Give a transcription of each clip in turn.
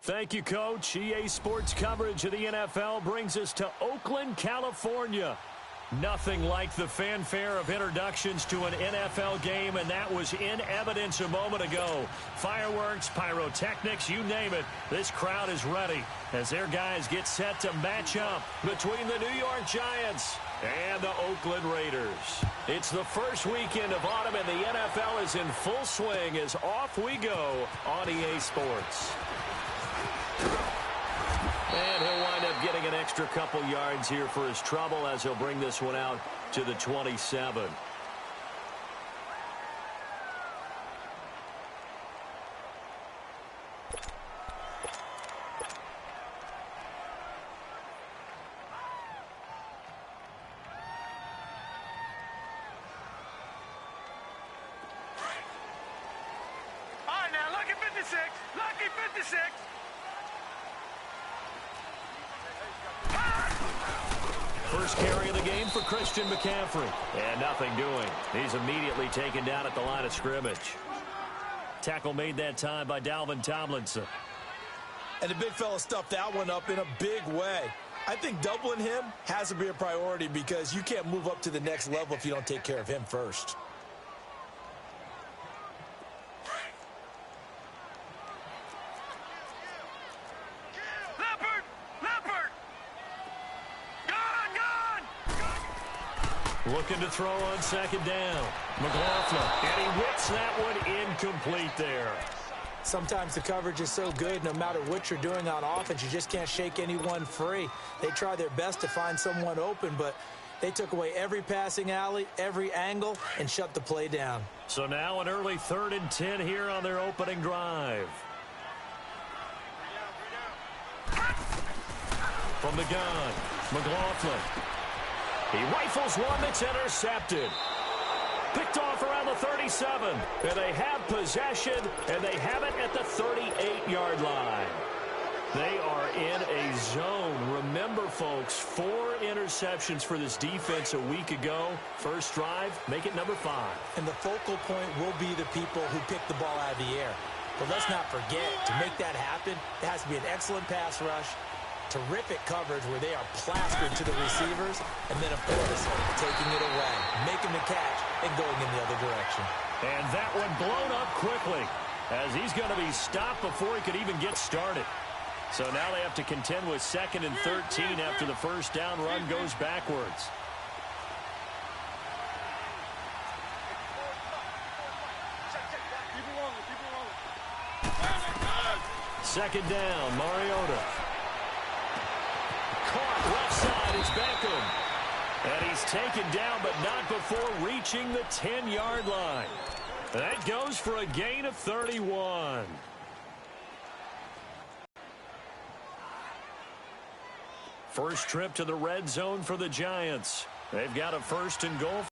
Thank you, Coach. EA Sports coverage of the NFL brings us to Oakland, California. Nothing like the fanfare of introductions to an NFL game, and that was in evidence a moment ago. Fireworks, pyrotechnics, you name it. This crowd is ready as their guys get set to match up between the New York Giants and the Oakland Raiders. It's the first weekend of autumn, and the NFL is in full swing as off we go on EA Sports. And he'll wind up getting an extra couple yards here for his trouble as he'll bring this one out to the 27. All right, now, lucky 56. Lucky 56. First carry of the game for Christian McCaffrey. And nothing doing. He's immediately taken down at the line of scrimmage. Tackle made that time by Dalvin Tomlinson. And the big fella stuffed that one up in a big way. I think doubling him has to be a priority because you can't move up to the next level if you don't take care of him first. Looking to throw on second down. McLaughlin, and he whips that one incomplete there. Sometimes the coverage is so good, no matter what you're doing on offense, you just can't shake anyone free. They try their best to find someone open, but they took away every passing alley, every angle, and shut the play down. So now an early 3rd and 10 here on their opening drive. From the gun, McLaughlin. He rifles one that's intercepted. Picked off around the 37. And they have possession, and they have it at the 38-yard line. They are in a zone. Remember, folks, 4 interceptions for this defense a week ago. First drive, make it number 5. And the focal point will be the people who pick the ball out of the air. But let's not forget, to make that happen, there has to be an excellent pass rush, terrific coverage where they are plastered to the receivers, and then, of course, taking it away, making the catch, and going in the other direction. And that one blown up quickly as he's going to be stopped before he could even get started. So now they have to contend with 2nd and 13 after the first down run goes backwards. Second down, Mariota. Caught left side, it's Beckham. And he's taken down, but not before reaching the 10-yard line. That goes for a gain of 31. First trip to the red zone for the Giants. They've got a 1st and goal.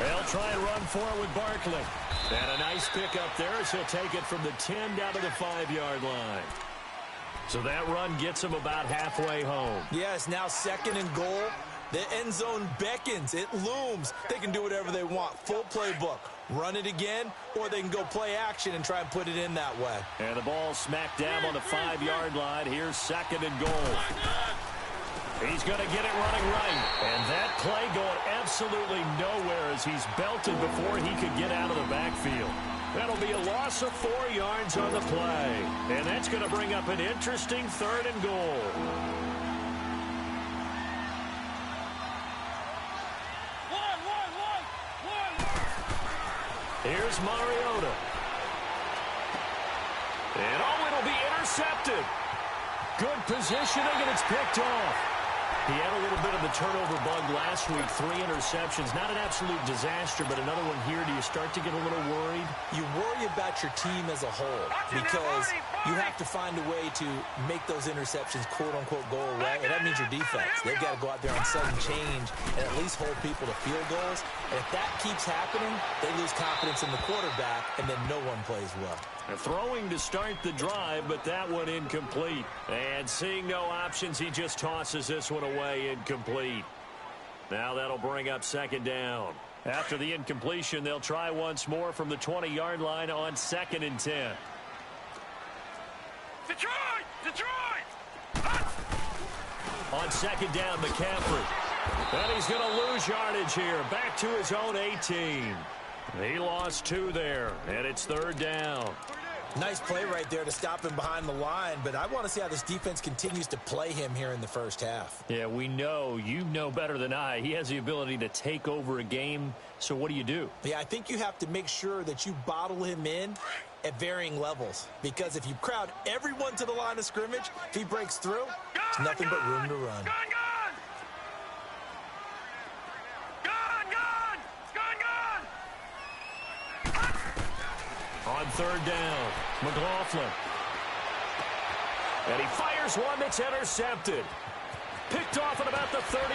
They'll try and run for it with Barkley. And a nice pickup there as he'll take it from the 10 down to the 5-yard line. So that run gets him about halfway home. Yes, now 2nd and goal. The end zone beckons. It looms. They can do whatever they want. Full playbook. Run it again, or they can go play action and try and put it in that way. And the ball smacked down on the 5-yard line. Here's 2nd and goal. He's going to get it running right. And that play going absolutely nowhere as he's belted before he could get out of the backfield. That'll be a loss of 4 yards on the play. And that's going to bring up an interesting 3rd and goal. Here's Mariota. And it'll be intercepted. Good positioning, and it's picked off. He had a little bit of the turnover bug last week. 3 interceptions. Not an absolute disaster, but another one here. Do you start to get a little worried? You worry about your team as a whole because you have to find a way to make those interceptions, quote-unquote, go away, and that means your defense. They've got to go out there on sudden change and at least hold people to field goals. And if that keeps happening, they lose confidence in the quarterback, and then no one plays well. They're throwing to start the drive, but that one incomplete. And seeing no options, he just tosses this one away incomplete. Now that'll bring up 2nd down. After the incompletion, they'll try once more from the 20-yard line on 2nd and 10. Detroit! Detroit! On 2nd down, McCaffrey. And he's going to lose yardage here. Back to his own 18. He lost 2 there, and it's 3rd down. Nice play right there to stop him behind the line, but I want to see how this defense continues to play him here in the first half. Yeah, we know. You know better than I. He has the ability to take over a game, so what do? Yeah, I think you have to make sure that you bottle him in at varying levels, because if you crowd everyone to the line of scrimmage, if he breaks through, there's nothing but room to run. On 3rd down, McLaughlin. And he fires one that's intercepted. Picked off at about the 31.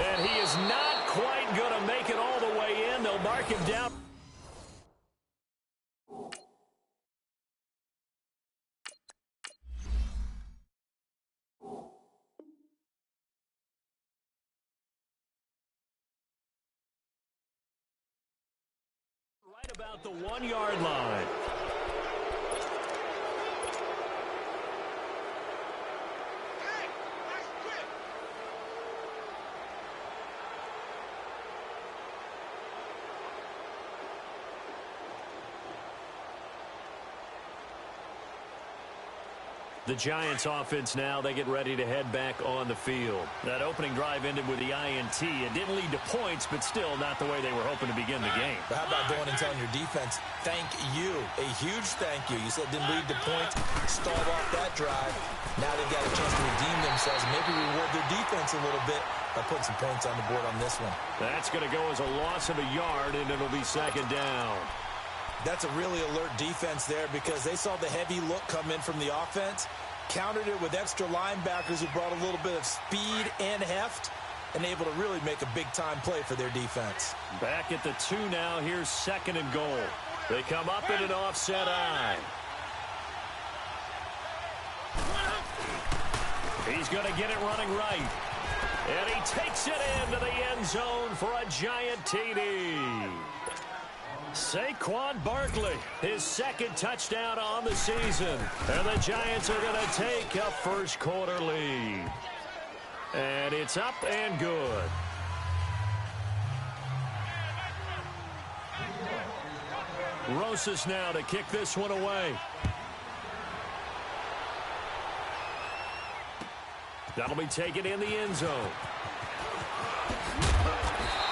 And he is not quite going to make it all the way in. They'll mark him down. Right about the 1-yard line. The Giants offense now, they get ready to head back on the field. That opening drive ended with the INT. It didn't lead to points, but still not the way they were hoping to begin the game. But how about going and telling your defense, thank you, a huge thank you. You said it didn't lead to points, stalled off that drive. Now they've got a chance to redeem themselves and maybe reward their defense a little bit by putting some points on the board on this one. That's going to go as a loss of a yard, and it'll be 2nd down. That's a really alert defense there because they saw the heavy look come in from the offense, countered it with extra linebackers who brought a little bit of speed and heft, and able to really make a big-time play for their defense. Back at the 2 now. Here's 2nd and goal. They come up in an offset eye. He's going to get it running right. And he takes it into the end zone for a Giant TD. Saquon Barkley, his 2nd touchdown on the season. And the Giants are going to take a first-quarter lead. And it's up and good. Rosas now to kick this one away. That'll be taken in the end zone.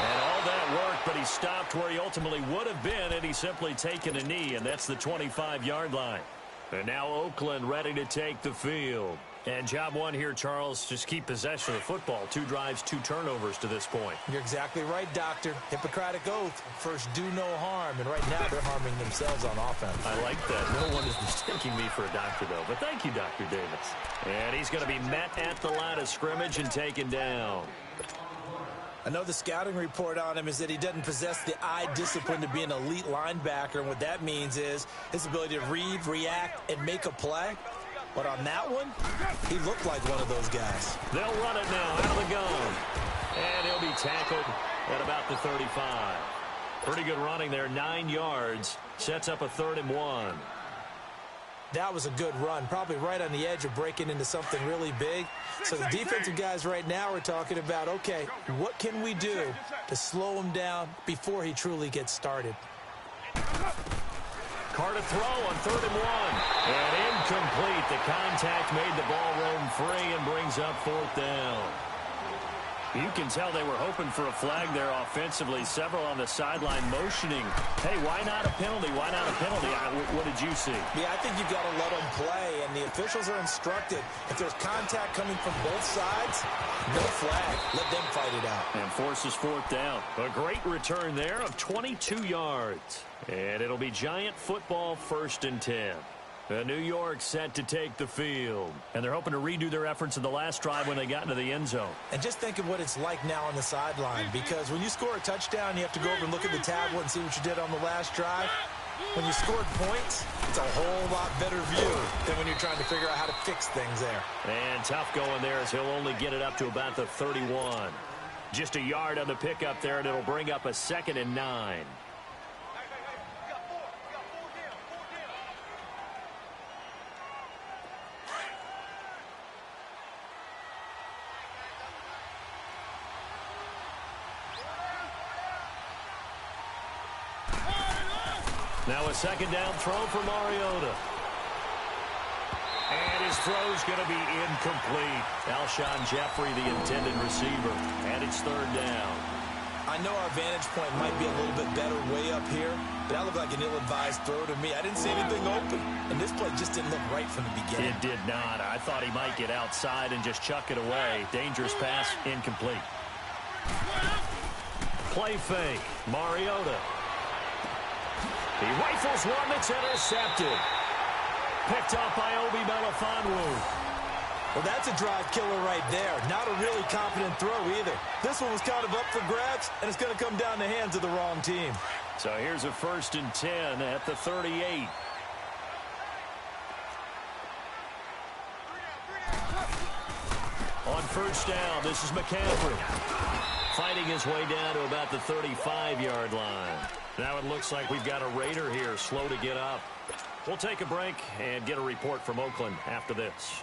And all that worked, but he stopped where he ultimately would have been, and he's simply taken a knee, and that's the 25-yard line. And now Oakland ready to take the field. And job one here, Charles, just keep possession of the football. 2 drives, 2 turnovers to this point. You're exactly right, Doctor. Hippocratic oath. First, do no harm. And right now, they're harming themselves on offense. I like that. No one is mistaking me for a doctor, though. But thank you, Dr. Davis. And he's going to be met at the line of scrimmage and taken down. I know the scouting report on him is that he doesn't possess the eye discipline to be an elite linebacker. And what that means is his ability to read, react, and make a play. But on that one, he looked like one of those guys. They'll run it now out of the gun. And he'll be tackled at about the 35. Pretty good running there, 9 yards. Sets up a 3rd and 1. That was a good run, probably right on the edge of breaking into something really big. So the defensive guys right now are talking about, okay, what can we do to slow him down before he truly gets started? Carr to throw on 3rd and 1. And incomplete. The contact made the ball roam free and brings up 4th down. You can tell they were hoping for a flag there offensively. Several on the sideline motioning. Hey, why not a penalty? Why not a penalty? What did you see? Yeah, I think you've got to let them play, and the officials are instructed. If there's contact coming from both sides, no flag. Let them fight it out. And forces 4th down. A great return there of 22 yards. And it'll be Giant football 1st and 10. New York set to take the field. And they're hoping to redo their efforts in the last drive when they got into the end zone. And just think of what it's like now on the sideline, because when you score a touchdown, you have to go over and look at the tablet and see what you did on the last drive. When you scored points, it's a whole lot better view than when you're trying to figure out how to fix things there. And tough going there as he'll only get it up to about the 31. Just a yard on the pickup there, and it'll bring up a 2nd and 9. Now a 2nd down throw for Mariota. And his throw's going to be incomplete. Alshon Jeffrey, the intended receiver. And it's 3rd down. I know our vantage point might be a little bit better way up here, but that looked like an ill-advised throw to me. I didn't see anything open, and this play just didn't look right from the beginning. It did not. I thought he might get outside and just chuck it away. Dangerous pass, incomplete. Play fake. Mariota. He rifles one that's intercepted. Picked up by Obi Melifonwu. Well, that's a drive killer right there. Not a really confident throw either. This one was kind of up for grabs, and it's going to come down the hands of the wrong team. So here's a 1st and 10 at the 38. On 1st down, this is McCaffrey. Fighting his way down to about the 35-yard line. Now it looks like we've got a Raider here, slow to get up. We'll take a break and get a report from Oakland after this.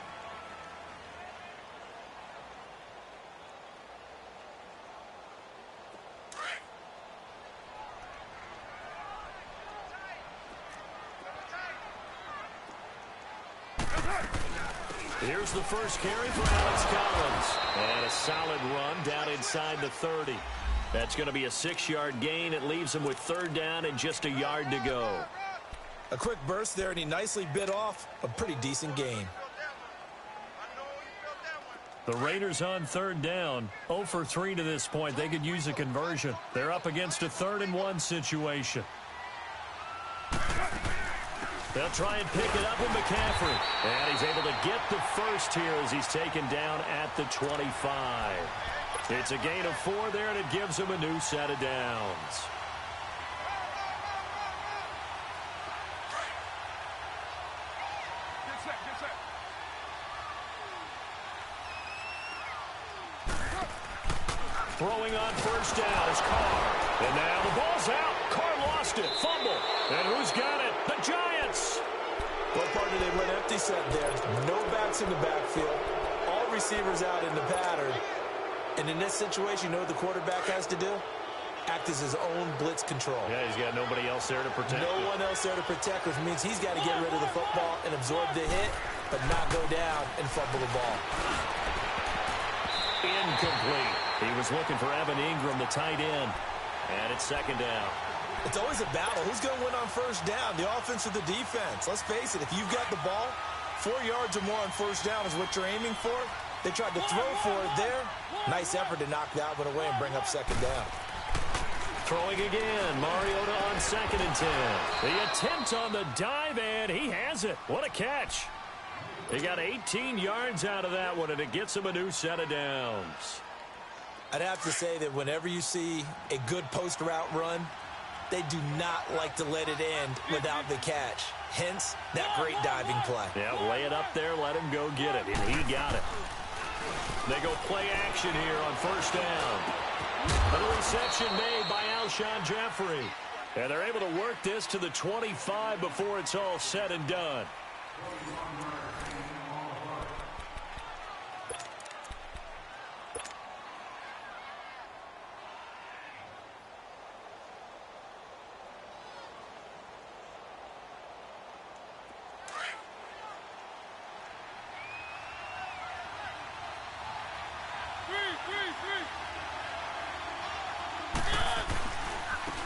Here's the first carry for Alex Collins. And a solid run down inside the 30. That's going to be a 6-yard gain. It leaves him with 3rd down and just a yard to go. A quick burst there, and he nicely bit off a pretty decent gain. The Raiders on 3rd down. 0 for 3 to this point. They could use a conversion. They're up against a 3rd and 1 situation. They'll try and pick it up with McCaffrey. And he's able to get the first here as he's taken down at the 25. It's a gain of 4 there, and it gives him a new set of downs. Throwing on 1st down is Carr. And now the ball's out. Carr lost it. Fumble. And who's got it? The Giants. What part did they went empty set there? No backs in the backfield. All receivers out in the pattern. And in this situation, you know what the quarterback has to do? Act as his own blitz control. Yeah, he's got nobody else there to protect. No one else there to protect, which means he's got to get rid of the football and absorb the hit, but not go down and fumble the ball. Incomplete. He was looking for Evan Ingram, the tight end. And it's 2nd down. It's always a battle. Who's going to win on 1st down, the offense or the defense? Let's face it, if you've got the ball, 4 yards or more on 1st down is what you're aiming for. They tried to throw for it there. Nice effort to knock that one away and bring up 2nd down. Throwing again. Mariota on 2nd and 10. The attempt on the dive, and he has it. What a catch. He got 18 yards out of that one, and it gets him a new set of downs. I'd have to say that whenever you see a good post route run, they do not like to let it end without the catch. Hence, that great diving play. Yeah, lay it up there, let him go get it, and he got it. They go play action here on 1st down. A reception made by Alshon Jeffrey. And they're able to work this to the 25 before it's all said and done.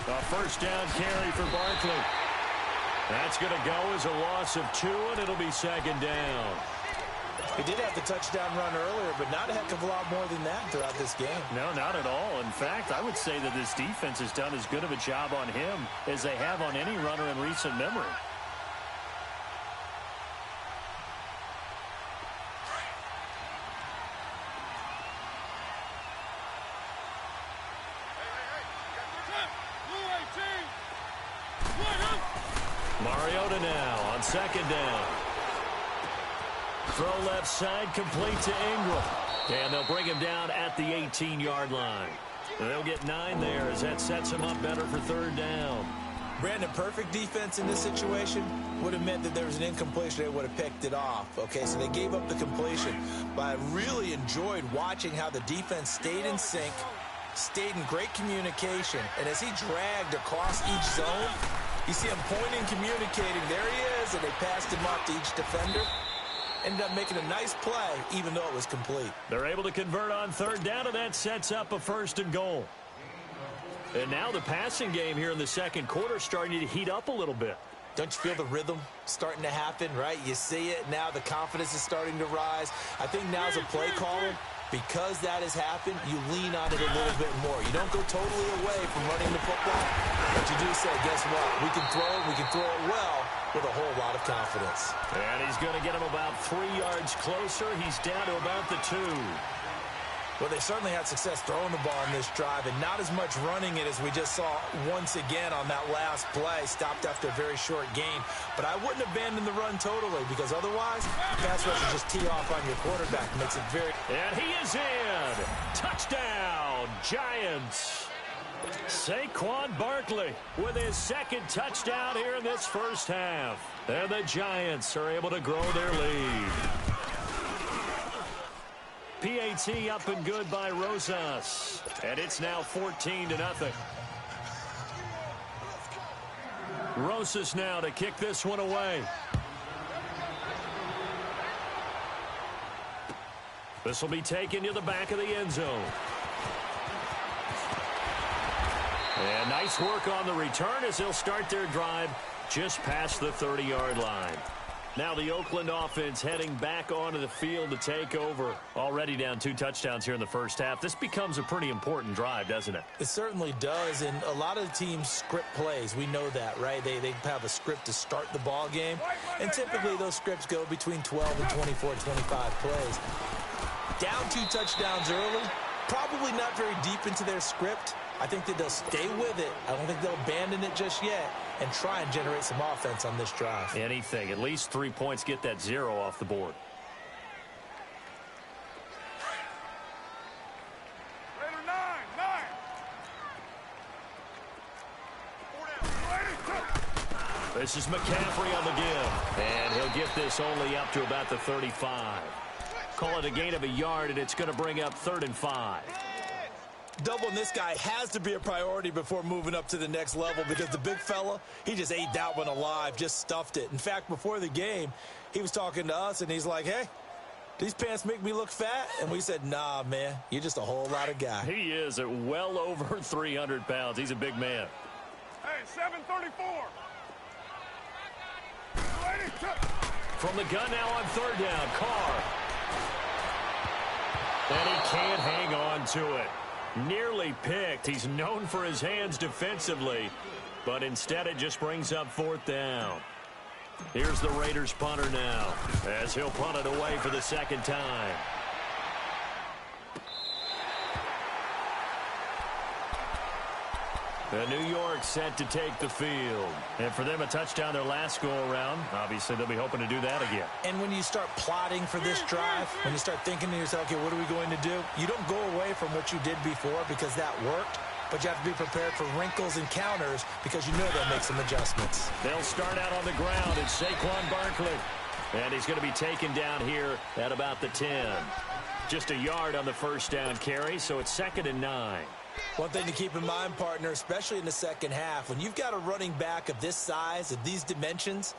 A 1st down carry for Barkley. That's going to go as a loss of 2, and it'll be 2nd down. He did have the touchdown run earlier, but not a heck of a lot more than that throughout this game. No, not at all. In fact, I would say that this defense has done as good of a job on him as they have on any runner in recent memory. Mariota now on second down. Throw left side, complete to Ingram. And they'll bring him down at the 18-yard line. They'll get 9 there as that sets him up better for third down. Brandon, perfect defense in this situation would have meant that there was an incompletion. They would have picked it off. Okay, so they gave up the completion. But I really enjoyed watching how the defense stayed in sync, stayed in great communication. And as he dragged across each zone, you see him pointing, communicating. There he is, and they passed him off to each defender. Ended up making a nice play, even though it was complete. They're able to convert on third down, and that sets up a 1st and goal. And now the passing game here in the second quarter starting to heat up a little bit. Don't you feel the rhythm starting to happen, right? You see it now. The confidence is starting to rise. I think now as a play caller, because that has happened, you lean on it a little bit more. You don't go totally away from running the football, but you do say, guess what? We can throw it well with a whole lot of confidence. And he's going to get him about 3 yards closer. He's down to about the 2. Well, they certainly had success throwing the ball in this drive, and not as much running it as we just saw once again on that last play, stopped after a very short gain. But I wouldn't abandon the run totally, because otherwise, pass rush will just tee off on your quarterback. Makes it very... And he is in. Touchdown, Giants. Saquon Barkley with his 2nd touchdown here in this first half. And the Giants are able to grow their lead. PAT up and good by Rosas. And it's now 14-0. Rosas now to kick this one away. This will be taken to the back of the end zone. And nice work on the return as they'll start their drive just past the 30-yard line. Now the Oakland offense heading back onto the field to take over. Already down 2 touchdowns here in the first half. This becomes a pretty important drive, doesn't it? It certainly does, and a lot of the teams script plays. We know that, right? They have a script to start the ball game, and typically those scripts go between 12 and 24, 25 plays. Down 2 touchdowns early, probably not very deep into their script. I think that they'll stay with it. I don't think they'll abandon it just yet and try and generate some offense on this drive. Anything. At least 3 points, get that 0 off the board. This is McCaffrey on the give. And he'll get this only up to about the 35. Call it a gain of a yard, and it's going to bring up 3rd and 5. Doubling this guy has to be a priority before moving up to the next level, because the big fella, he just ate that one alive, just stuffed it. In fact, before the game, he was talking to us, and he's like, hey, these pants make me look fat? And we said, nah, man, you're just a whole lot of guy. He is at well over 300 pounds. He's a big man. Hey, 734. From the gun now on 3rd down, Carr. And he can't hang on to it. Nearly picked. He's known for his hands defensively, but instead it just brings up 4th down. Here's the Raiders punter now, as he'll punt it away for the 2nd time. The New York set to take the field. And for them, a touchdown their last go-around. Obviously, they'll be hoping to do that again. And when you start plotting for this drive, when you start thinking to yourself, okay, what are we going to do? You don't go away from what you did before because that worked, but you have to be prepared for wrinkles and counters because you know they'll make some adjustments. They'll start out on the ground. It's Saquon Barkley. And he's going to be taken down here at about the 10. Just a yard on the 1st down carry, so it's 2nd and 9. One thing to keep in mind, partner, especially in the second half, when you've got a running back of this size, of these dimensions,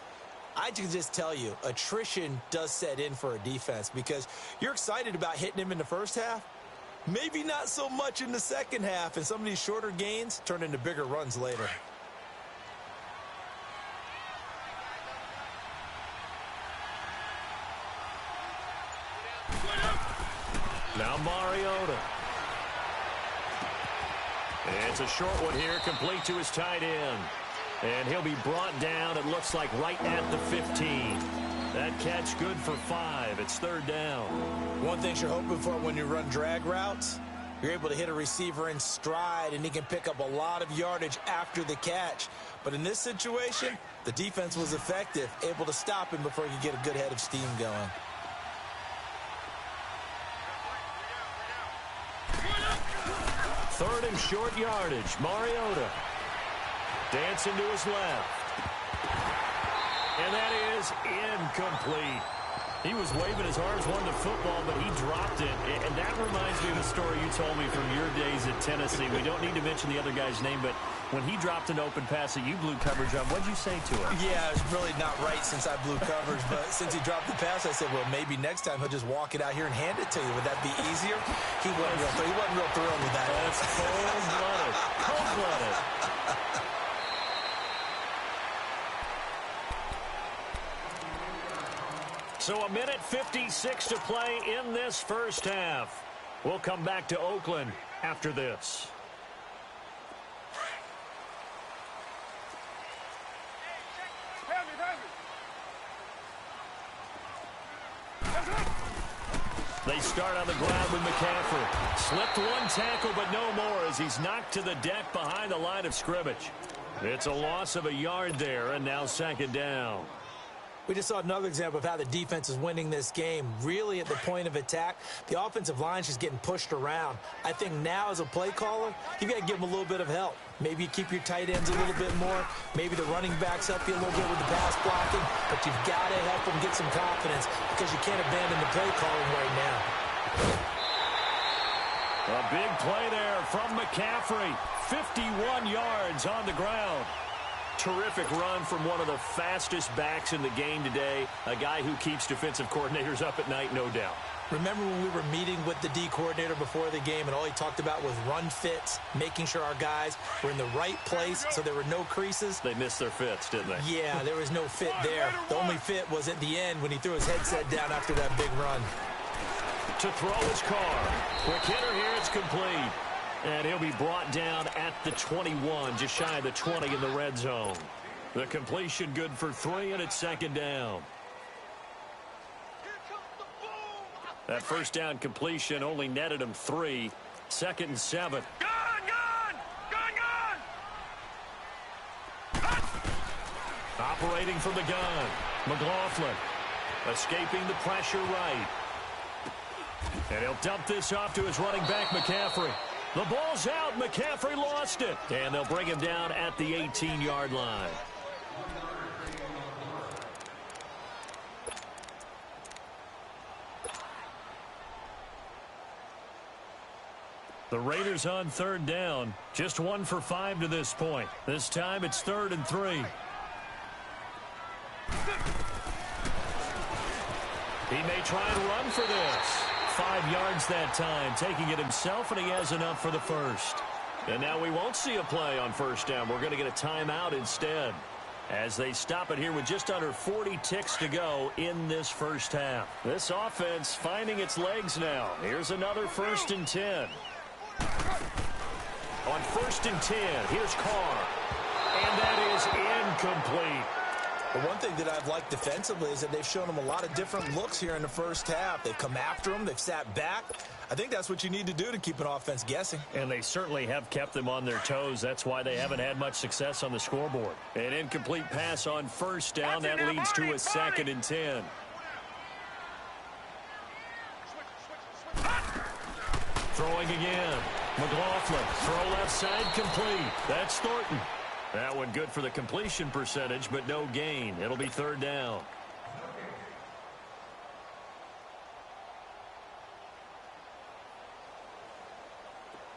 I can just tell you, attrition does set in for a defense because you're excited about hitting him in the first half, maybe not so much in the second half, and some of these shorter gains turn into bigger runs later. Now Mariota. It's a short one here, complete to his tight end. And he'll be brought down, it looks like, right at the 15. That catch good for 5. It's 3rd down. One thing you're hoping for when you run drag routes, you're able to hit a receiver in stride, and he can pick up a lot of yardage after the catch. But in this situation, The defense was effective, able to stop him before he could get a good head of steam going. Third and short yardage. Mariota dancing to his left. And that is incomplete. He was waving his arms, wanting the football, but he dropped it. And that reminds me of a story you told me from your days at Tennessee. We don't need to mention the other guy's name, but when he dropped an open pass that you blew coverage on, what'd you say to him? Yeah, it's really not right since I blew coverage, but since he dropped the pass, I said, well, maybe next time he'll just walk it out here and hand it to you. Would that be easier? He wasn't real thrilled with that. That's cold-blooded. Cold-blooded. So a minute 56 to play in this first half. We'll come back to Oakland after this. They start on the ground with McCaffrey. Slipped one tackle, but no more as he's knocked to the deck behind the line of scrimmage. It's a loss of a yard there, and now second down. We just saw another example of how the defense is winning this game. Really at the point of attack, the offensive line is just getting pushed around. I think now as a play caller, you got to give them a little bit of help. Maybe you keep your tight ends a little bit more. Maybe the running backs help you a little bit with the pass blocking. But you've got to help them get some confidence because you can't abandon the play calling right now. A big play there from McCaffrey. 51 yards on the ground. Terrific run from one of the fastest backs in the game today. A guy who keeps defensive coordinators up at night, no doubt. Remember when we were meeting with the D coordinator before the game and all he talked about was run fits, making sure our guys were in the right place so there were no creases? They missed their fits, didn't they? Yeah, there was no fit there. The only fit was at the end when he threw his headset down after that big run. To throw his car. Quick hitter here, it's complete. And he'll be brought down at the 21, just shy of the 20 in the red zone. The completion good for 3, and it's second down. That first down completion only netted him 3. 2nd and 7. Gun! Operating from the gun. McLaughlin escaping the pressure right. And he'll dump this off to his running back, McCaffrey. The ball's out. McCaffrey lost it. And they'll bring him down at the 18-yard line. The Raiders on third down. Just 1 for 5 to this point. This time it's 3rd and 3. He may try and run for this. 5 yards that time, taking it himself, and he has enough for the first. And now we won't see a play on first down. We're going to get a timeout instead as they stop it here with just under 40 ticks to go in this first half. This offense finding its legs now. Here's another 1st and 10. On 1st and 10, here's Carr. And that is incomplete. But one thing that I've liked defensively is that they've shown them a lot of different looks here in the first half. They've come after them. They've sat back. I think that's what you need to do to keep an offense guessing. And they certainly have kept them on their toes. That's why they haven't had much success on the scoreboard. An incomplete pass on first down. That leads to a 2nd and 10. Throwing again. McLaughlin. Throw left side complete. That's Thornton. That one good for the completion percentage, but no gain. It'll be 3rd down.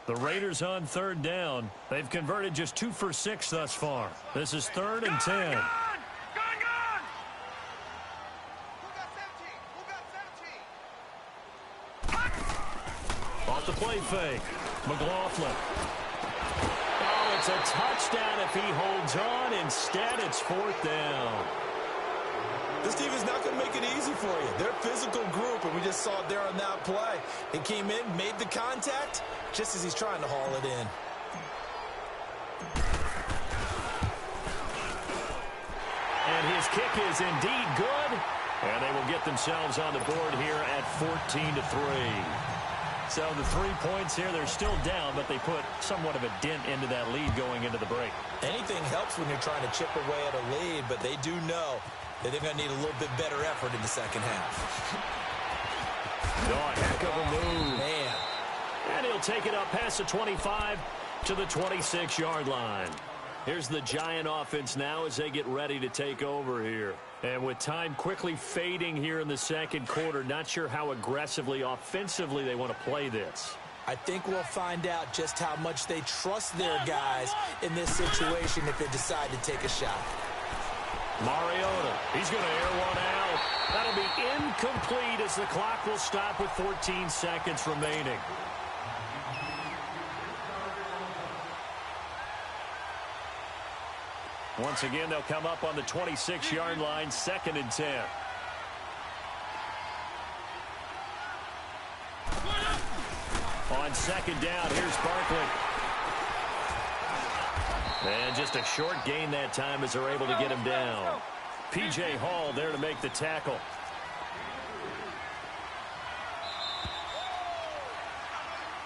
The Raiders on 3rd down. They've converted just 2 for 6 thus far. This is 3rd and 10. Gun! Off the play fake. McLaughlin. Oh, it's a touchdown if he holds on. Instead, it's 4th down. This team is not going to make it easy for you. They're a physical group, and we just saw it there on that play. He came in, made the contact, just as he's trying to haul it in. And his kick is indeed good. And they will get themselves on the board here at 14-3. So the 3 points here, they're still down, but they put somewhat of a dent into that lead going into the break. Anything helps when you're trying to chip away at a lead, but they do know that they're going to need a little bit better effort in the second half. Oh, heck of a move. Man. And he'll take it up past the 25 to the 26-yard line. Here's the Giant offense now as they get ready to take over here. And with time quickly fading here in the second quarter, not sure how aggressively, offensively they want to play this. I think we'll find out just how much they trust their guys in this situation if they decide to take a shot. Mariota, he's going to air one out. That'll be incomplete as the clock will stop with 14 seconds remaining. Once again, they'll come up on the 26-yard line, 2nd and 10. On 2nd down, here's Barkley. And just a short gain that time as they're able to get him down. P.J. Hall there to make the tackle.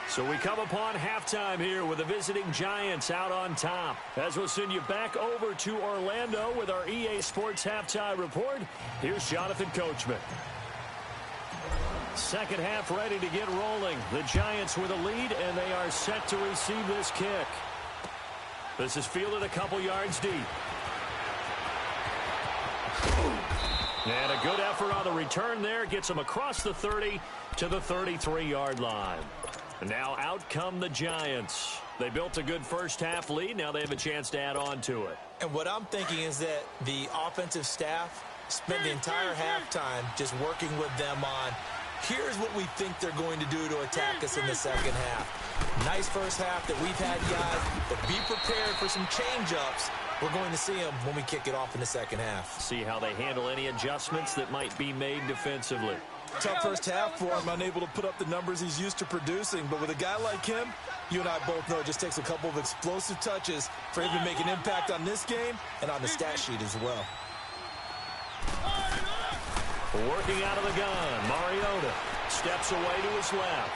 So we come upon halftime here with the visiting Giants out on top. As we'll send you back over to Orlando with our EA Sports Halftime Report, here's Jonathan Coachman. Second half ready to get rolling. The Giants with a lead, and they are set to receive this kick. This is fielded a couple yards deep. And a good effort on the return there. Gets them across the 30 to the 33-yard line. And now out come the Giants. They built a good first half lead. Now they have a chance to add on to it. And what I'm thinking is that the offensive staff spent the entire halftime just working with them on, here's what we think they're going to do to attack us in the second half. Nice first half that we've had, guys, but be prepared for some change-ups. We're going to see them when we kick it off in the second half. See how they handle any adjustments that might be made defensively. Tough first half for him, unable to put up the numbers he's used to producing. But with a guy like him, you and I both know it just takes a couple of explosive touches for him to make an impact on this game and on the stat sheet as well. Working out of the gun, Mariota steps away to his left.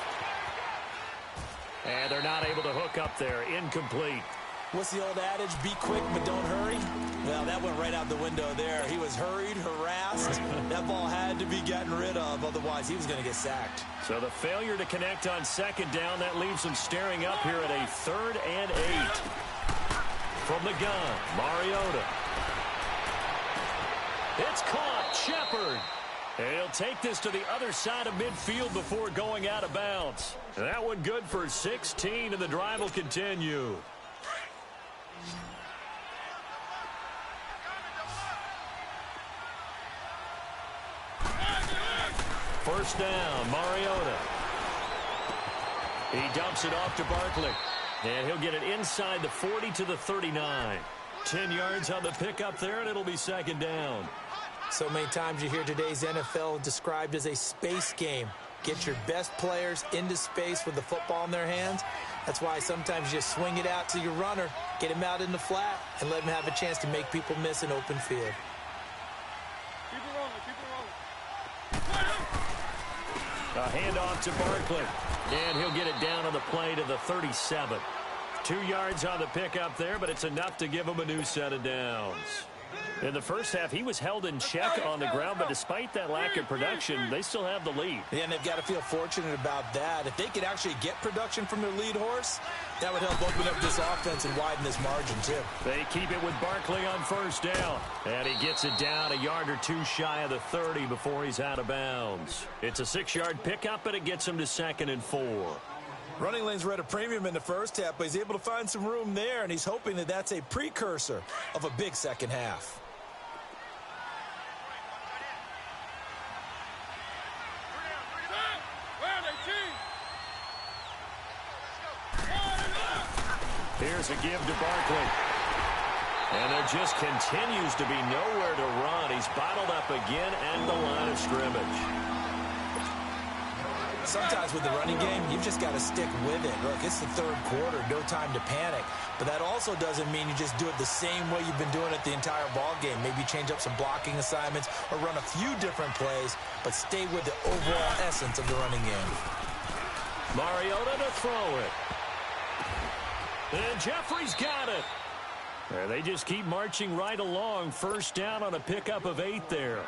And they're not able to hook up there. Incomplete. What's the old adage? Be quick, but don't hurry. Well, that went right out the window there. He was hurried, harassed. That ball had to be gotten rid of. Otherwise, he was going to get sacked. So the failure to connect on 2nd down, that leaves them staring up here at a 3rd and 8. From the gun, Mariota. It's caught. Shepard. And he'll take this to the other side of midfield before going out of bounds. And that one good for 16, and the drive will continue. First down, Mariota. He dumps it off to Barkley. And he'll get it inside the 40 to the 39. 10 yards on the pickup there, and it'll be 2nd down. So many times you hear today's NFL described as a space game. Get your best players into space with the football in their hands. That's why sometimes you just swing it out to your runner, get him out in the flat, and let him have a chance to make people miss an open field. A handoff to Barkley. And he'll get it down on the play to the 37. 2 yards on the pickup there, but it's enough to give him a new set of downs. In the first half, he was held in check on the ground, but despite that lack of production, they still have the lead. Yeah, and they've got to feel fortunate about that. If they could actually get production from their lead horse, that would help open up this offense and widen this margin, too. They keep it with Barkley on first down. And he gets it down a yard or two shy of the 30 before he's out of bounds. It's a 6-yard pickup, and it gets him to 2nd and 4. Running lanes were at a premium in the first half, but he's able to find some room there, and he's hoping that that's a precursor of a big second half. Here's a give to Barkley. And there just continues to be nowhere to run. He's bottled up again at the line of scrimmage. Sometimes with the running game, you've just got to stick with it. Look, it's the 3rd quarter, no time to panic. But that also doesn't mean you just do it the same way you've been doing it the entire ball game. Maybe change up some blocking assignments or run a few different plays, but stay with the overall essence of the running game. Mariota to throw it. And Jeffrey's got it. And they just keep marching right along. First down on a pickup of 8 there.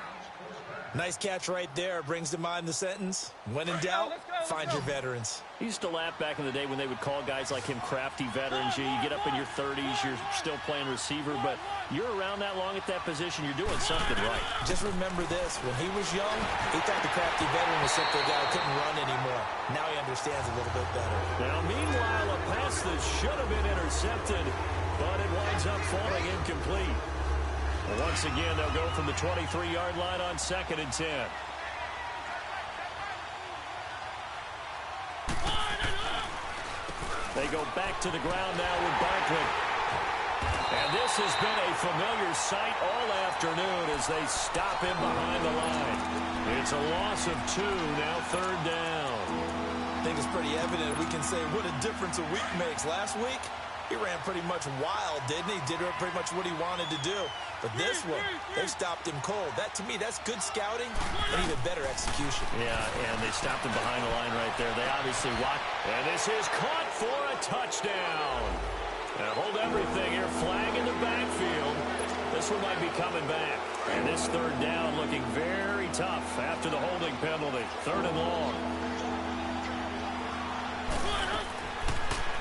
Nice catch right there. Brings to mind the sentence, when in doubt, find your veterans. He used to laugh back in the day when they would call guys like him crafty veterans. You get up in your 30s, you're still playing receiver, but you're around that long at that position, you're doing something right. Just remember this. When he was young, he thought the crafty veteran was simply a guy who couldn't run anymore. Now he understands a little bit better. Now, meanwhile, a pass that should have been intercepted, but it winds up falling incomplete. Once again, they'll go from the 23-yard line on 2nd and 10. They go back to the ground now with Barkley. And this has been a familiar sight all afternoon as they stop him behind the line. It's a loss of 2, now 3rd down. I think it's pretty evident we can say what a difference a week makes. Last week, he ran pretty much wild, didn't he? Did pretty much what he wanted to do. But this one, they stopped him cold. That, to me, that's good scouting and even better execution. Yeah, and they stopped him behind the line right there. They obviously watched. And this is caught for a touchdown. Now hold everything here. Flag in the backfield. This one might be coming back. And this 3rd down looking very tough after the holding penalty. 3rd and long.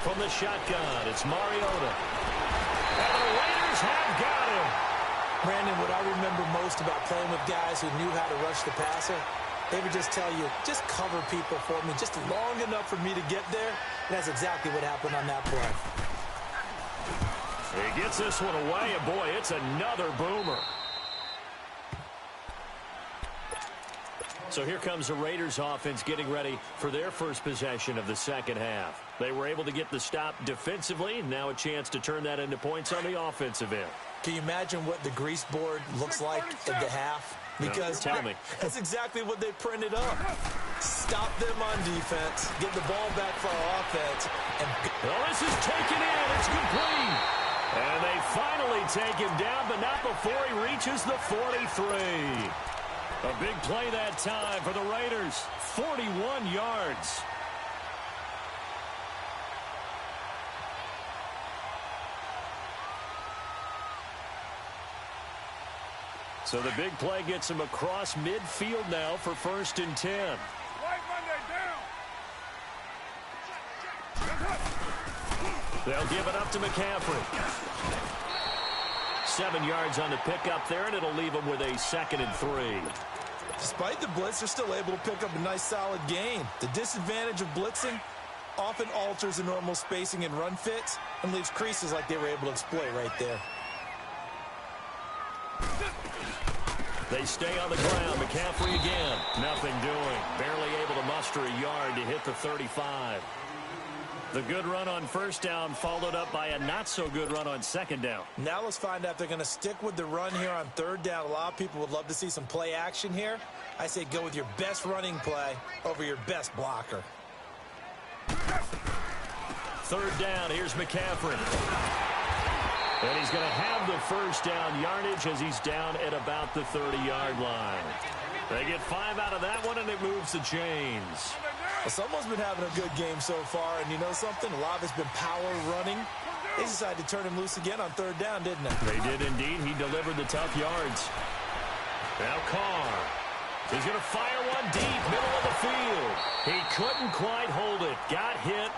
From the shotgun, it's Mariota. And the Raiders have got him. Brandon, what I remember most about playing with guys who knew how to rush the passer, they would just tell you, just cover people for me, just long enough for me to get there. And that's exactly what happened on that play. He gets this one away, and boy, it's another boomer. So here comes the Raiders offense getting ready for their first possession of the second half. They were able to get the stop defensively, and now a chance to turn that into points on the offensive end. Can you imagine what the grease board looks like at the half? Because tell me. That's exactly what they printed up. Stop them on defense, get the ball back for our offense. And well, this is taken in. It's complete. And they finally take him down, but not before he reaches the 43. A big play that time for the Raiders. 41 yards. So the big play gets him across midfield now for 1st and 10. White Monday down. They'll give it up to McCaffrey. 7 yards on the pickup there, and it'll leave them with a 2nd and 3. Despite the blitz, they're still able to pick up a nice solid gain. The disadvantage of blitzing often alters the normal spacing and run fits and leaves creases like they were able to exploit right there. They stay on the ground. McCaffrey again. Nothing doing. Barely able to muster a yard to hit the 35. The good run on 1st down followed up by a not-so-good run on 2nd down. Now let's find out if they're going to stick with the run here on 3rd down. A lot of people would love to see some play action here. I say go with your best running play over your best blocker. 3rd down. Here's McCaffrey. And he's going to have the 1st down yardage as he's down at about the 30-yard line. They get 5 out of that one, and it moves the chains. Well, someone's been having a good game so far, and you know something? A lot of it's been power running. They decided to turn him loose again on 3rd down, didn't they? They did indeed. He delivered the tough yards. Now Carr. He's going to fire one deep, middle of the field. He couldn't quite hold it. Got hit.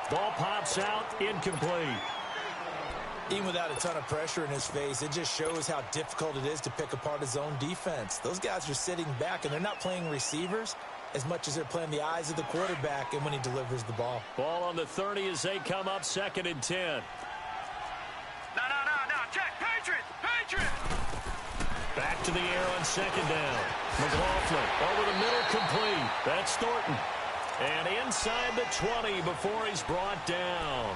Ball pops out, incomplete. Even without a ton of pressure in his face, it just shows how difficult it is to pick apart his own defense. Those guys are sitting back, and they're not playing receivers as much as they're playing the eyes of the quarterback and when he delivers the ball. Ball on the 30 as they come up 2nd and 10. No. Check. Patriots. Back to the air on 2nd down. McLaughlin over the middle, complete. That's Thornton. And inside the 20 before he's brought down.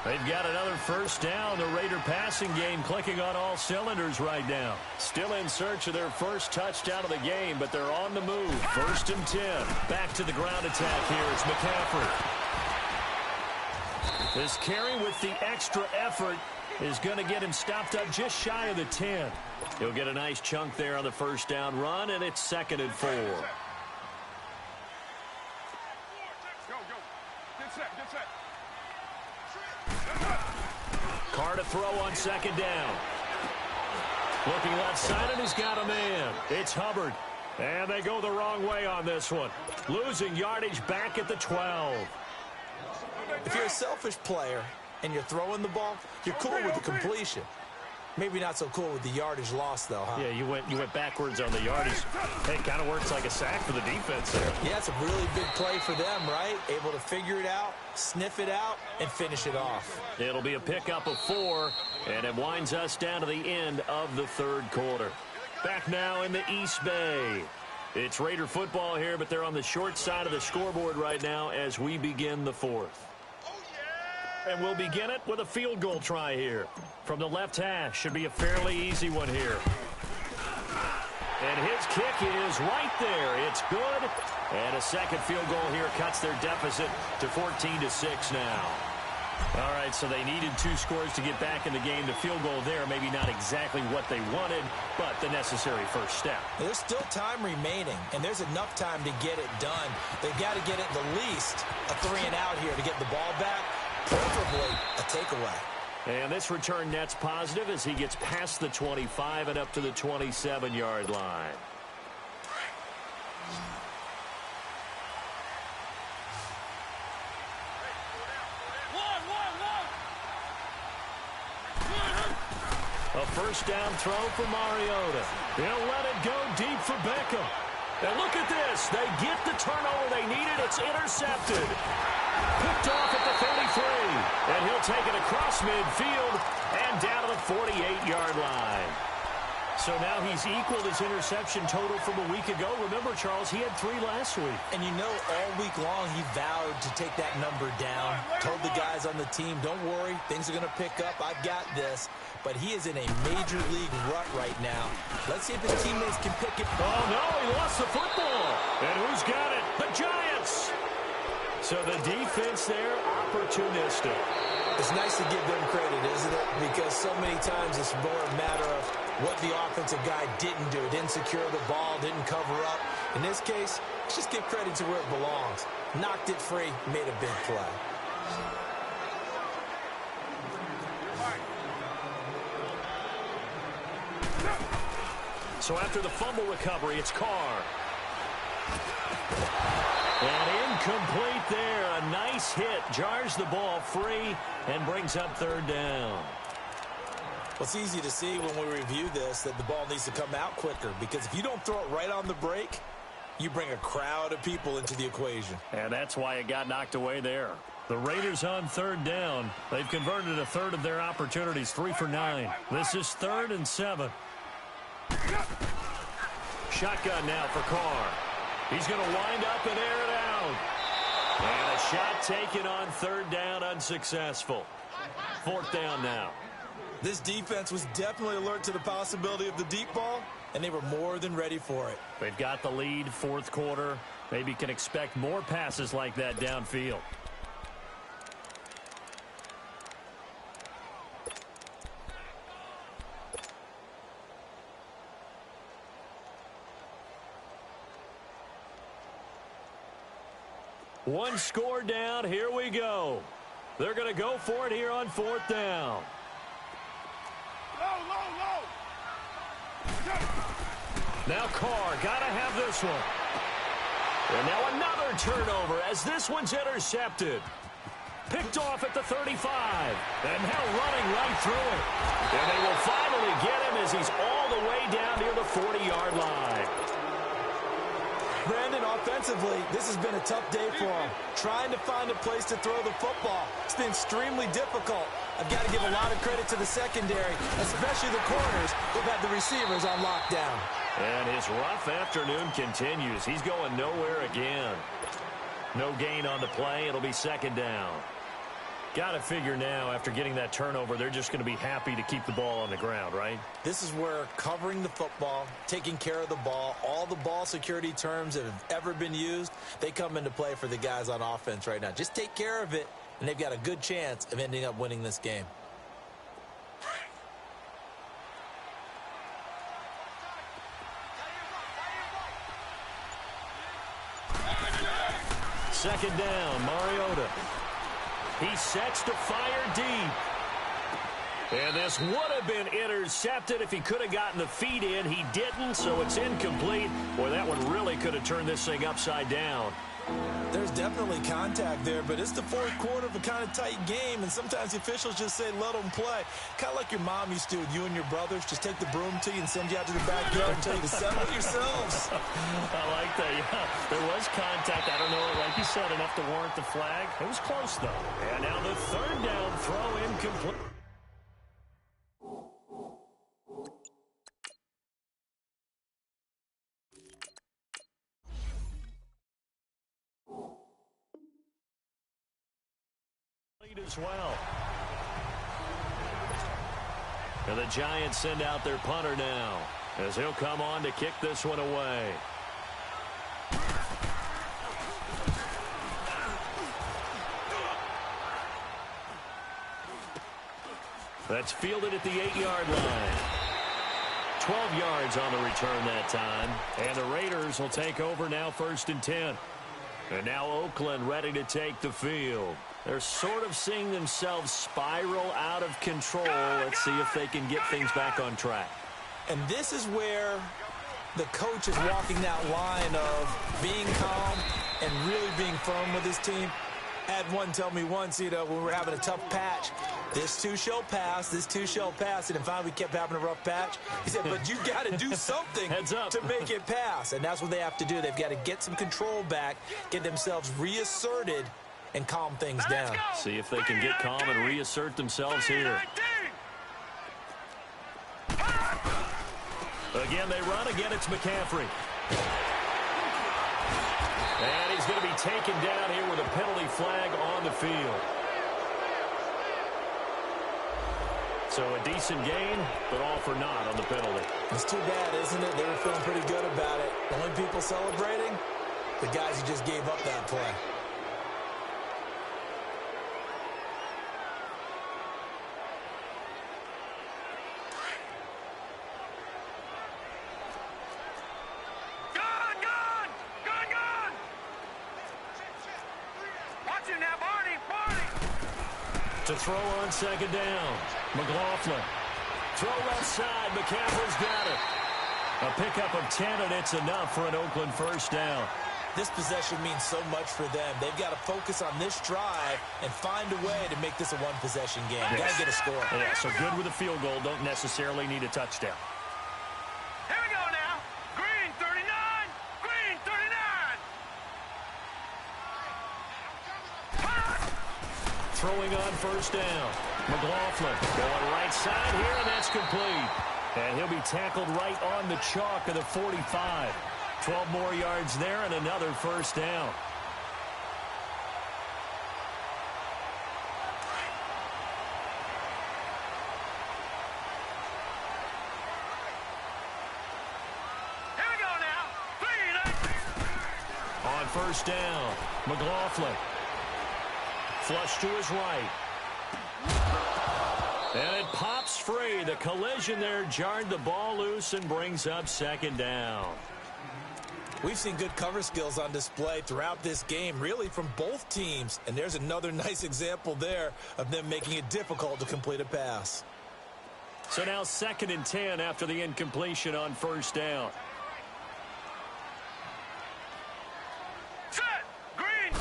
They've got another 1st down. The Raider passing game clicking on all cylinders right now. Still in search of their first touchdown of the game, but they're on the move. 1st and 10. Back to the ground attack here. It's McCaffrey. This carry with the extra effort is going to get him stopped up just shy of the 10. He'll get a nice chunk there on the 1st down run, and it's 2nd and 4. Carr to throw on second down. Looking left side, and he's got a man. It's Hubbard. And they go the wrong way on this one. Losing yardage back at the 12. If you're a selfish player and you're throwing the ball, you're cool with the completion. Maybe not so cool with the yardage loss, though, huh? Yeah, you went backwards on the yardage. Hey, it kind of works like a sack for the defense there. Yeah, it's a really big play for them, right? Able to figure it out, sniff it out, and finish it off. It'll be a pickup of 4, and it winds us down to the end of the third quarter. Back now in the East Bay. It's Raider football here, but they're on the short side of the scoreboard right now as we begin the fourth. And we'll begin it with a field goal try here. From the left hash, should be a fairly easy one here. And his kick is right there. It's good. And a second field goal here cuts their deficit to 14-6 now. All right, so they needed 2 scores to get back in the game. The field goal there, maybe not exactly what they wanted, but the necessary first step. There's still time remaining, and there's enough time to get it done. They've got to get it the least a 3-and-out here to get the ball back, preferably a takeaway. And this return net's positive as he gets past the 25 and up to the 27-yard line. A first down throw for Mariota. He'll let it go deep for Beckham. And look at this. They get the turnover they needed. It's intercepted. Picked off at the 33. And he'll take it across midfield and down to the 48-yard line. So now he's equaled his interception total from a week ago. Remember, Charles, he had 3 last week. And you know, all week long he vowed to take that number down. Told the guys on the team, don't worry, things are going to pick up. I've got this. But he is in a major league rut right now. Let's see if his teammates can pick it. Oh, no, he lost the football. And who's got it? The Giants. So the defense there, opportunistic. It's nice to give them credit, isn't it? Because so many times it's more a matter of what the offensive guy didn't do. Didn't secure the ball, didn't cover up. In this case, let's just give credit to where it belongs. Knocked it free, made a big play. So after the fumble recovery, it's Carr. And incomplete there. A nice hit. Jars the ball free and brings up third down. Well, it's easy to see when we review this that the ball needs to come out quicker, because if you don't throw it right on the break, you bring a crowd of people into the equation. And that's why it got knocked away there. The Raiders on third down. They've converted a third of their opportunities, 3 for 9. This is 3rd and 7. Shotgun now for Carr. He's going to wind up and air it out. And a shot taken on third down, unsuccessful. 4th down now. This defense was definitely alert to the possibility of the deep ball, and they were more than ready for it. They've got the lead, 4th quarter. Maybe can expect more passes like that downfield. One score down. Here we go. They're going to go for it here on 4th down. Low. Now Carr, got to have this one. And now another turnover as this one's intercepted. Picked off at the 35. And now running right through it. And they will finally get him as he's all the way down near the 40-yard line. Brandon, offensively, this has been a tough day for him. Trying to find a place to throw the football. It's been extremely difficult. I've got to give a lot of credit to the secondary, especially the corners who've had the receivers on lockdown. And his rough afternoon continues. He's going nowhere again. No gain on the play. It'll be 2nd down. Got to figure now, after getting that turnover, they're just going to be happy to keep the ball on the ground, right? This is where covering the football, taking care of the ball, all the ball security terms that have ever been used, they come into play for the guys on offense right now. Just take care of it, and they've got a good chance of ending up winning this game. Second down, Mariota. He sets to fire deep. And this would have been intercepted if he could have gotten the feet in. He didn't, so it's incomplete. Boy, that one really could have turned this thing upside down. There's definitely contact there, but it's the fourth quarter of a kind of tight game, and sometimes the officials just say, let them play. Kind of like your mom used to with you and your brothers. Just take the broom to you and send you out to the backyard and tell you to settle yourselves. I like that, yeah. There was contact. I don't know, like you said, enough to warrant the flag. It was close, though. And now the third down throw incomplete. As well. And the Giants send out their punter now as he'll come on to kick this one away. That's fielded at the 8-yard line. 12 yards on the return that time. And the Raiders will take over now, 1st and 10. And now Oakland ready to take the field. They're sort of seeing themselves spiral out of control. Let's see if they can get things back on track. And this is where the coach is walking that line of being calm and really being firm with his team. I had one tell me once, when we were having a tough patch, this too shall pass, this too shall pass. And finally we kept having a rough patch. He said, but you got to do something to make it pass. And that's what they have to do. They've got to get some control back, get themselves reasserted, and calm things down. See if they can get calm and reassert themselves here. Again, they run. Again, it's McCaffrey. And he's going to be taken down here with a penalty flag on the field. So a decent gain, but all for naught on the penalty. It's too bad, isn't it? They were feeling pretty good about it. The only people celebrating, the guys who just gave up that play. To throw on second down. McLaughlin. Throw left side. McCaffrey's got it. A pickup of 10, and it's enough for an Oakland first down. This possession means so much for them. They've got to focus on this drive and find a way to make this a one-possession game. Yes. Got to get a score. Yeah, so good with a field goal. Don't necessarily need a touchdown. Here we go now. Green 39. Green 39. Throwing on first down. McLaughlin going right side here, and that's complete. And he'll be tackled right on the chalk of the 45. 12 more yards there and another first down. Here we go now. On first down, McLaughlin. Flush to his right. And it pops free. The collision there jarred the ball loose and brings up second down. We've seen good cover skills on display throughout this game, really from both teams. And there's another nice example there of them making it difficult to complete a pass. So now 2nd and 10 after the incompletion on first down. Set. Green.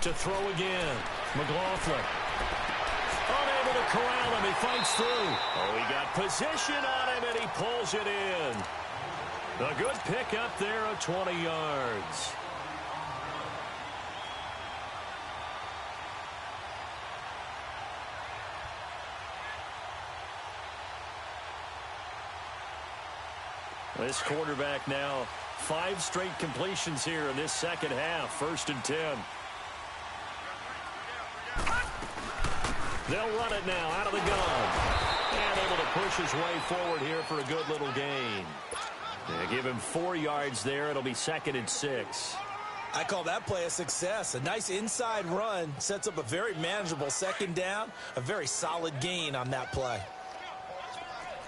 To throw again. McLaughlin. Unable to corral him. He fights through. Oh, he got position on him, and he pulls it in. A good pickup there of 20 yards. This quarterback now 5 straight completions here in this second half. 1st and 10. They'll run it now out of the gun. And able to push his way forward here for a good little gain. They give him 4 yards there. It'll be 2nd and 6. I call that play a success. A nice inside run sets up a very manageable second down. A very solid gain on that play.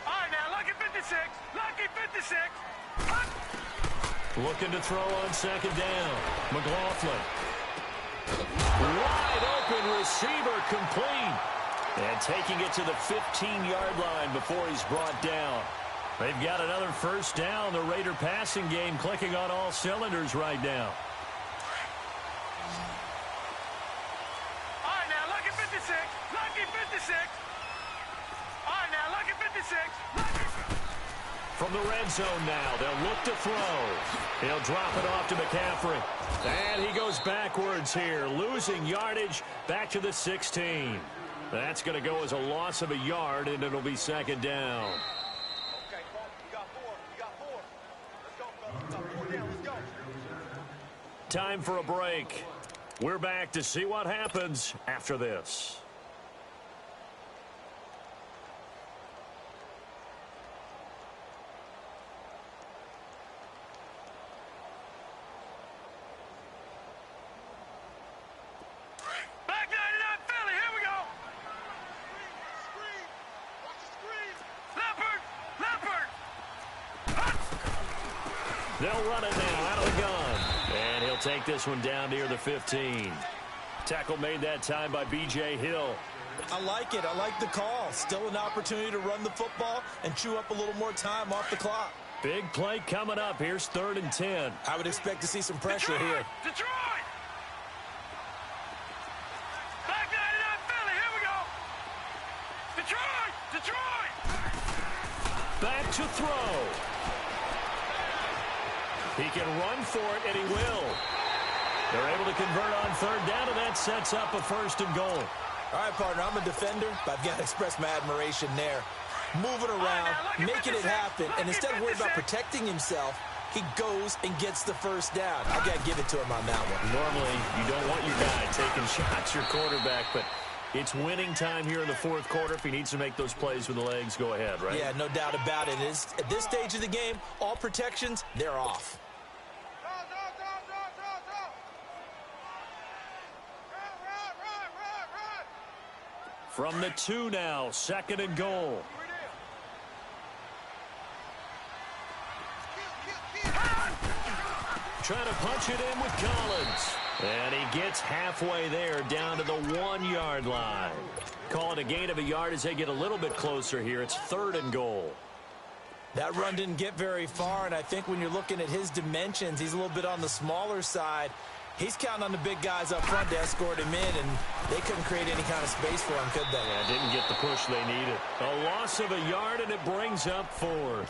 All right, now, lucky 56. Lucky 56. Looking to throw on second down. McLaughlin. Wide open receiver, complete. And taking it to the 15-yard line before he's brought down. They've got another first down. The Raider passing game clicking on all cylinders right now. All right, now, lucky 56. Lucky 56. All right, now, lucky 56. From the red zone now, they'll look to throw. He'll drop it off to McCaffrey. And he goes backwards here, losing yardage back to the 16. That's going to go as a loss of a yard, and it'll be second down. Okay, Paul, you got four. You got four. Let's go, fellas. We got 4 down. Let's go. Time for a break. We're back to see what happens after this. Back 99 Philly. Here we go. Leopard. Leopard. They'll run it now out of the gun. And he'll take this one down near the 15. Tackle made that time by B.J. Hill. I like it. I like the call. Still an opportunity to run the football and chew up a little more time off the clock. Big play coming up. Here's 3rd and 10. I would expect to see some pressure Detroit. here. Detroit. Back 99 Philly. Here we go. Detroit. Detroit. Back to throw. He can run for it, and he will. They're able to convert on 3rd down, and that sets up a 1st and goal. All right, partner, I'm a defender, but I've got to express my admiration there. Moving around, making it happen, and instead of worrying about protecting himself, he goes and gets the 1st down. I got to give it to him on that one. Normally, you don't want your guy taking shots, your quarterback, but it's winning time here in the 4th quarter. If he needs to make those plays with the legs, go ahead, right? Yeah, no doubt about it. At this stage of the game, all protections, they're off. From the 2 now, 2nd and goal. Trying to punch it in with Collins. And he gets halfway there down to the 1-yard line. Call it a gain of a yard as they get a little bit closer here. It's 3rd and goal. That run didn't get very far, and I think when you're looking at his dimensions, he's a little bit on the smaller side. He's counting on the big guys up front to escort him in, and they couldn't create any kind of space for him, could they? Yeah, didn't get the push they needed. A loss of a yard, and it brings up 4th.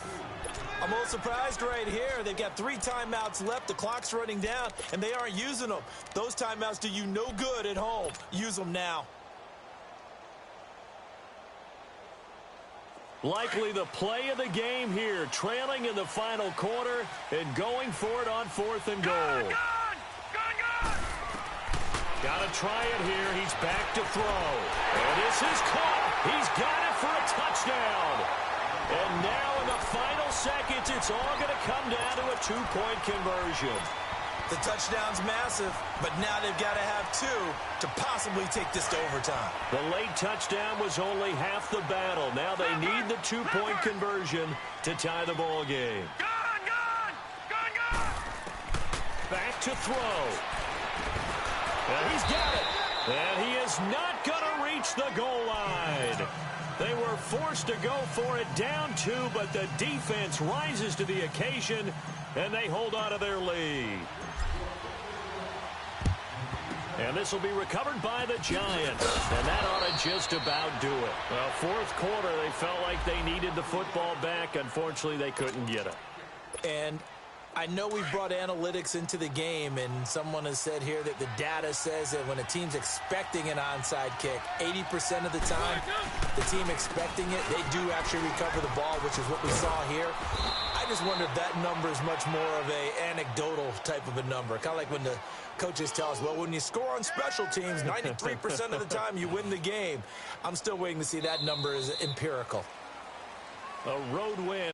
I'm a little surprised right here. They've got 3 timeouts left. The clock's running down, and they aren't using them. Those timeouts do you no good at home. Use them now. Likely the play of the game here, trailing in the final quarter and going for it on 4th and goal. Got to try it here. He's back to throw. And this is caught. He's got it for a touchdown. And now in the final seconds, it's all going to come down to a 2-point conversion. The touchdown's massive, but now they've got to have 2 to possibly take this to overtime. The late touchdown was only half the battle. Now they need the 2-point conversion to tie the ball game. Back to throw. And he's got it. And he is not going to reach the goal line. They were forced to go for it down 2, but the defense rises to the occasion, and they hold on to their lead. And this will be recovered by the Giants. And that ought to just about do it. Well, 4th quarter, they felt like they needed the football back. Unfortunately, they couldn't get it. And I know we've brought analytics into the game, and someone has said here that the data says that when a team's expecting an onside kick, 80% of the time, the team expecting it, they do actually recover the ball, which is what we saw here. I just wonder if that number is much more of a anecdotal type of a number. Kind of like when the coaches tell us, well, when you score on special teams, 93% of the time you win the game. I'm still waiting to see that number is empirical. A road win